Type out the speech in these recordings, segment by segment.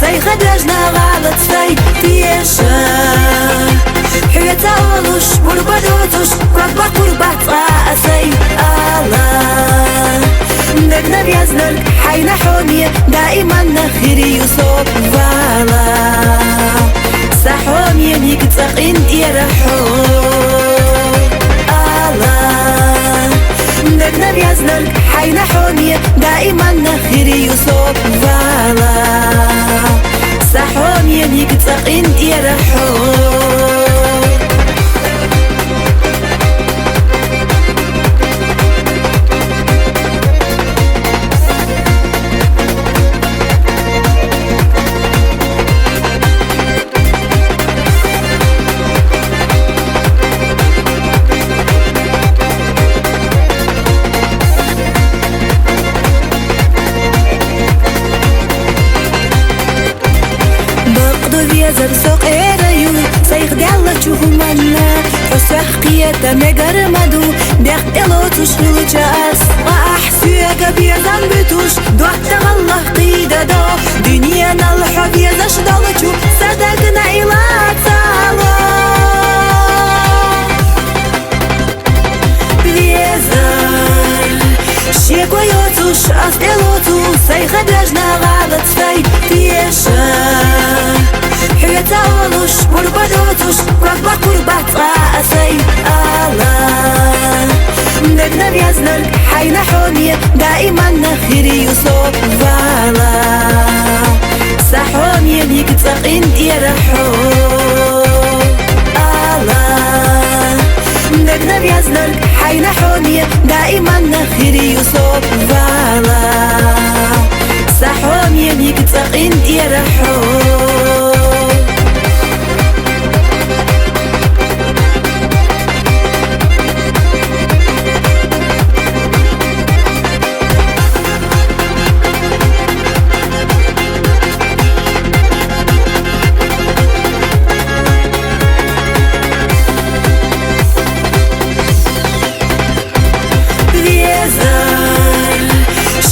سيخدجنا غلط في تيشا حياة أولوش بربدوتوش ربا قربات أسي الله نقنا بيزنك حين حومي دائما نخيري يوسف فالا سحومي ميك تقين يرحو الله نقنا بيزنك حين حومي دائما نخيري يوسف فالا سحومي ميك تقين يرحو يزر سوق إيريو سيخدي الله تشوفو منا فسح قيادة مقر مدو بيخت إلو تشغل جاس وأحسيك بيزن بتوش دوحت الله قيدة دو دنيانا الحب يزش دولتو صدقنا إلا تعالى بيزر شيك ويوتوش أسئلوتو سيخدجنا غلط في تيشا حياة أولوش بربدوتوش ربا قربات أسي الله نقنا بيزنك حين حومي دائما نخيري يوسف فالا سحومي ميك تقين يرحو الله نقنا بيزنك حين حومي دائما نخيري يوسف فالا سحومي ميك تقين يرحو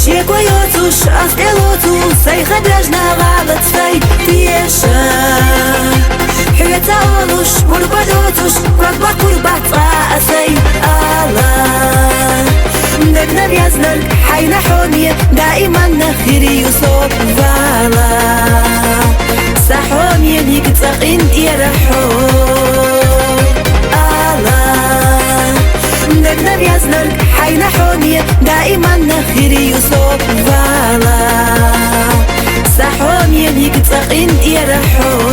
شيك ويوتوش أسئلوتو سيخدجنا غلط في تيشا حياة أولوش بربدوتوش ربا قربات أسي الله نقنا بيزنك حين حومي دائما نخيري يوسف فالا سحومي ميك تقين يرحو الله نقنا بيزنك حين حومي دائما نخيري يوسف فالا سحومي ميك تقين يرحو